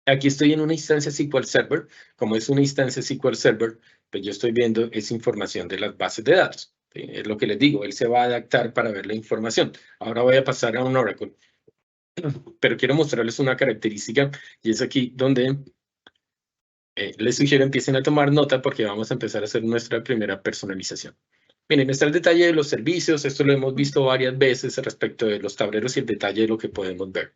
Aquí estoy en una instancia SQL Server. Como es una instancia SQL Server, pues yo estoy viendo esa información de las bases de datos. ¿Sí? Es lo que les digo, él se va a adaptar para ver la información. Ahora voy a pasar a un Oracle. Pero quiero mostrarles una característica, y es aquí donde les sugiero empiecen a tomar nota porque vamos a empezar a hacer nuestra primera personalización. Miren, está el detalle de los servicios. Esto lo hemos visto varias veces respecto de los tableros y el detalle de lo que podemos ver.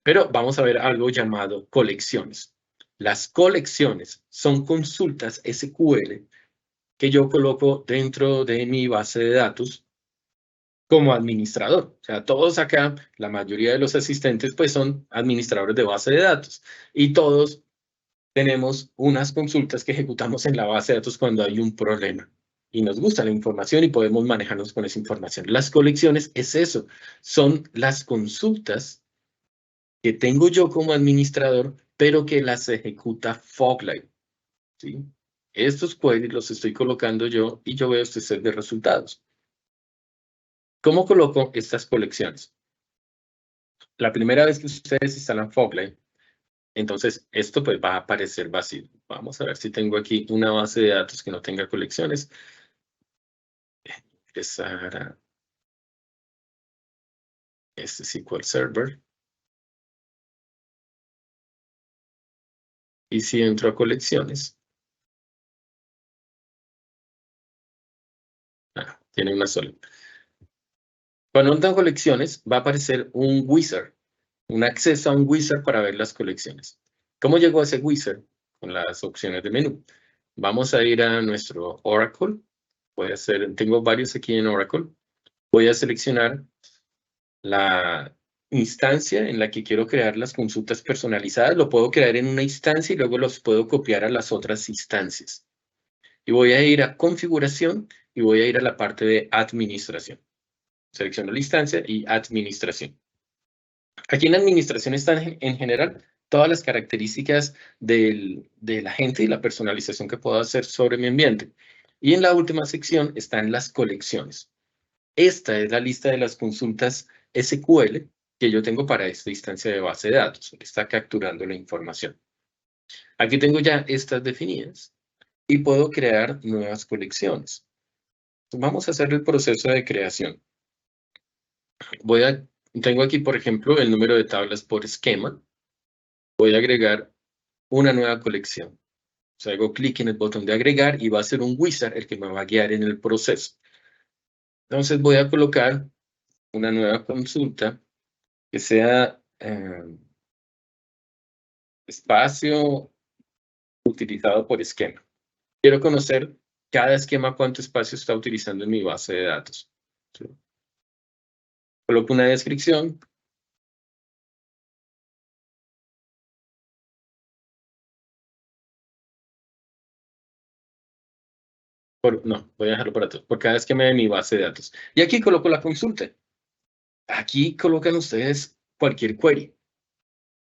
Pero vamos a ver algo llamado colecciones. Las colecciones son consultas SQL que yo coloco dentro de mi base de datos como administrador. O sea, todos acá, la mayoría de los asistentes, pues son administradores de base de datos. Y todos tenemos unas consultas que ejecutamos en la base de datos cuando hay un problema. Y nos gusta la información y podemos manejarnos con esa información. Las colecciones es eso. Son las consultas que tengo yo como administrador, pero que las ejecuta Foglight, ¿sí? Estos queries los estoy colocando yo y yo veo este set de resultados. ¿Cómo coloco estas colecciones? La primera vez que ustedes instalan Foglight, entonces esto pues va a aparecer vacío. Vamos a ver si tengo aquí una base de datos que no tenga colecciones. Empezar a este SQL Server. Y si entro a colecciones, tiene una sola. Cuando entro a colecciones, va a aparecer un wizard, un acceso a un wizard para ver las colecciones. ¿Cómo llegó a ese wizard? Con las opciones de menú. Vamos a ir a nuestro Oracle. Tengo varios aquí en Oracle. Voy a seleccionar la instancia en la que quiero crear las consultas personalizadas. Lo puedo crear en una instancia y luego los puedo copiar a las otras instancias. Y voy a ir a configuración y voy a ir a la parte de administración. Selecciono la instancia y administración. Aquí en administración están en general todas las características de la gente y la personalización que puedo hacer sobre mi ambiente. Y en la última sección están las colecciones. Esta es la lista de las consultas SQL que yo tengo para esta instancia de base de datos. Está capturando la información. Aquí tengo ya estas definidas y puedo crear nuevas colecciones. Vamos a hacer el proceso de creación. Tengo aquí, por ejemplo, el número de tablas por esquema. Voy a agregar una nueva colección. O sea, hago clic en el botón de agregar y va a ser un wizard el que me va a guiar en el proceso. Entonces voy a colocar una nueva consulta que sea espacio utilizado por esquema. Quiero conocer cada esquema cuánto espacio está utilizando en mi base de datos. ¿Sí? Coloco una descripción. No, voy a dejarlo para todos. Por cada esquema de mi base de datos. Y aquí coloco la consulta. Aquí colocan ustedes cualquier query.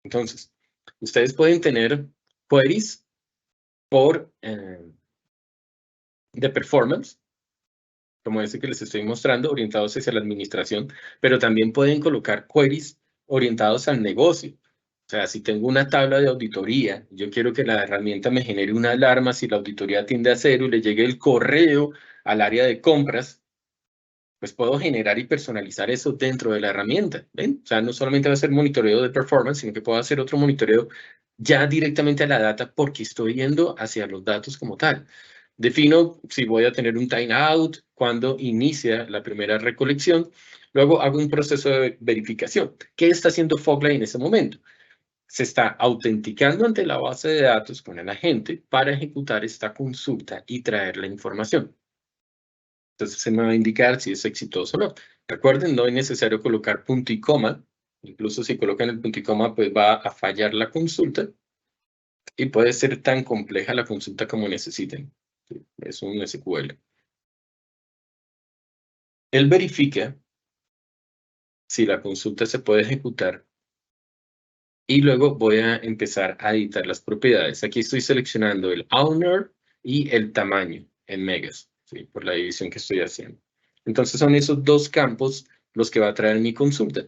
Entonces, ustedes pueden tener queries de performance, como ese que les estoy mostrando, orientados hacia la administración, pero también pueden colocar queries orientados al negocio. O sea, si tengo una tabla de auditoría, yo quiero que la herramienta me genere una alarma si la auditoría tiende a cero y le llegue el correo al área de compras, pues puedo generar y personalizar eso dentro de la herramienta. ¿Ven? O sea, no solamente va a ser monitoreo de performance, sino que puedo hacer otro monitoreo ya directamente a la data porque estoy yendo hacia los datos como tal. Defino si voy a tener un timeout, cuando inicia la primera recolección. Luego hago un proceso de verificación. ¿Qué está haciendo Foglight en ese momento? Se está autenticando ante la base de datos con el agente para ejecutar esta consulta y traer la información. Entonces se me va a indicar si es exitoso o no. Recuerden, no es necesario colocar punto y coma. Incluso si colocan el punto y coma, pues va a fallar la consulta. Y puede ser tan compleja la consulta como necesiten. Es un SQL. Él verifica si la consulta se puede ejecutar. Y luego voy a empezar a editar las propiedades. Aquí estoy seleccionando el owner y el tamaño en megas, ¿sí? Por la división que estoy haciendo. Entonces son esos dos campos los que va a traer mi consulta.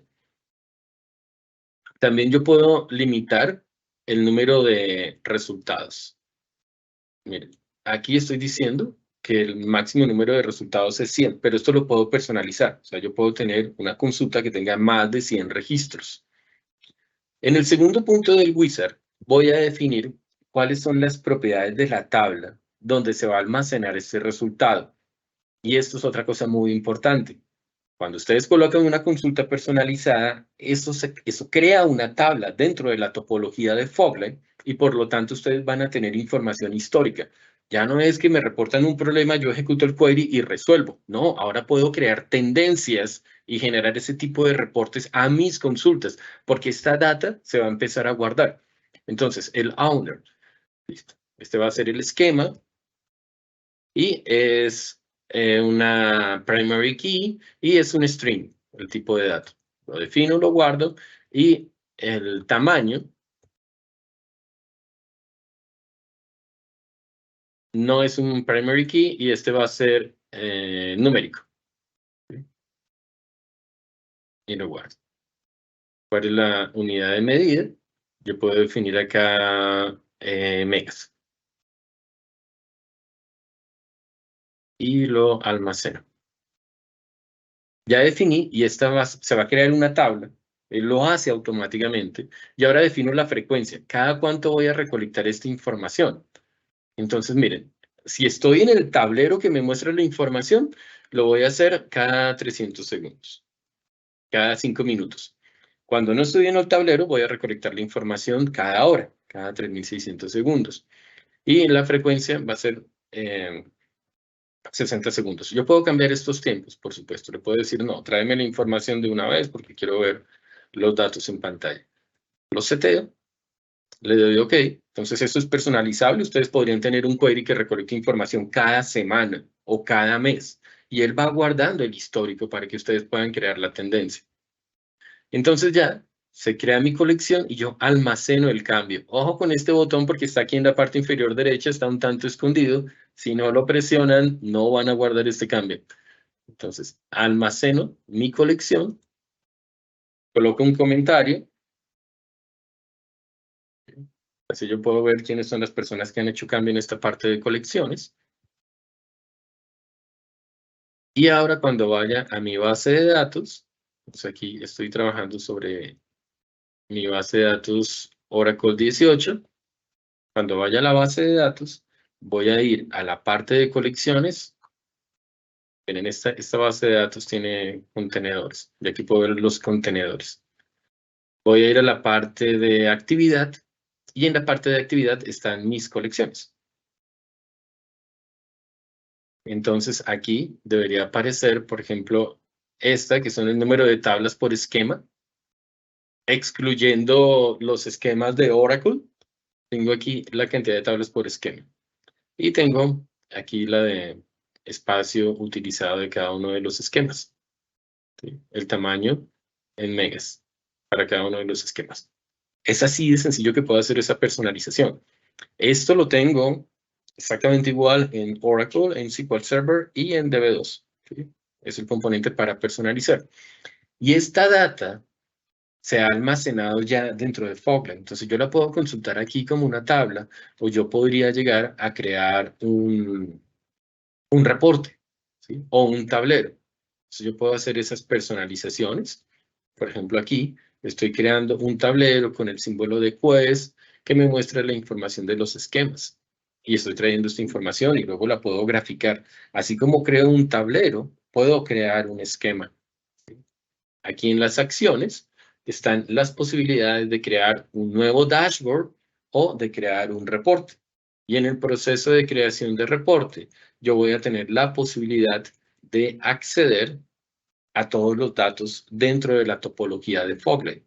También yo puedo limitar el número de resultados. Miren, aquí estoy diciendo que el máximo número de resultados es 100, pero esto lo puedo personalizar. O sea, yo puedo tener una consulta que tenga más de 100 registros. En el segundo punto del wizard, voy a definir cuáles son las propiedades de la tabla donde se va a almacenar este resultado. Y esto es otra cosa muy importante. Cuando ustedes colocan una consulta personalizada, eso crea una tabla dentro de la topología de Fogline y por lo tanto ustedes van a tener información histórica. Ya no es que me reportan un problema, yo ejecuto el query y resuelvo. No, ahora puedo crear tendencias y generar ese tipo de reportes a mis consultas, porque esta data se va a empezar a guardar. Entonces, el owner, listo. Este va a ser el esquema y es una primary key y es un string, el tipo de dato. Lo defino, lo guardo y el tamaño no es un primary key y este va a ser numérico. ¿Sí? Y lo guardo. ¿Cuál es la unidad de medida? Yo puedo definir acá megas. Y lo almaceno. Ya definí y esta se va a crear una tabla. Él lo hace automáticamente. Y ahora defino la frecuencia. ¿Cada cuánto voy a recolectar esta información? Entonces, miren, si estoy en el tablero que me muestra la información, lo voy a hacer cada 300 segundos, cada 5 minutos. Cuando no estoy en el tablero, voy a recolectar la información cada hora, cada 3600 segundos. Y la frecuencia va a ser 60 segundos. Yo puedo cambiar estos tiempos, por supuesto. Le puedo decir, no, tráeme la información de una vez porque quiero ver los datos en pantalla. Lo seteo, le doy OK. Entonces, esto es personalizable. Ustedes podrían tener un query que recolecte información cada semana o cada mes. Y él va guardando el histórico para que ustedes puedan crear la tendencia. Entonces ya se crea mi colección y yo almaceno el cambio. Ojo con este botón porque está aquí en la parte inferior derecha, está un tanto escondido. Si no lo presionan, no van a guardar este cambio. Entonces, almaceno mi colección, coloco un comentario. Así yo puedo ver quiénes son las personas que han hecho cambio en esta parte de colecciones. Y ahora cuando vaya a mi base de datos, pues aquí estoy trabajando sobre mi base de datos Oracle 18. Cuando vaya a la base de datos, voy a ir a la parte de colecciones. Miren, esta base de datos tiene contenedores. Y aquí puedo ver los contenedores. Voy a ir a la parte de actividad. Y en la parte de actividad están mis colecciones. Entonces aquí debería aparecer, por ejemplo, esta, que son el número de tablas por esquema, excluyendo los esquemas de Oracle. Tengo aquí la cantidad de tablas por esquema. Y tengo aquí la de espacio utilizado de cada uno de los esquemas. ¿Sí? El tamaño en megas para cada uno de los esquemas. Es así de sencillo que puedo hacer esa personalización. Esto lo tengo exactamente igual en Oracle, en SQL Server y en DB2. ¿Sí? Es el componente para personalizar. Y esta data se ha almacenado ya dentro de Fogline. Entonces yo la puedo consultar aquí como una tabla o yo podría llegar a crear un reporte, ¿sí? O un tablero. Entonces yo puedo hacer esas personalizaciones. Por ejemplo, aquí estoy creando un tablero con el símbolo de Quest que me muestra la información de los esquemas. Y estoy trayendo esta información y luego la puedo graficar. Así como creo un tablero, puedo crear un esquema. Aquí en las acciones están las posibilidades de crear un nuevo dashboard o de crear un reporte. Y en el proceso de creación de reporte, yo voy a tener la posibilidad de acceder a todos los datos dentro de la topología de Fogline.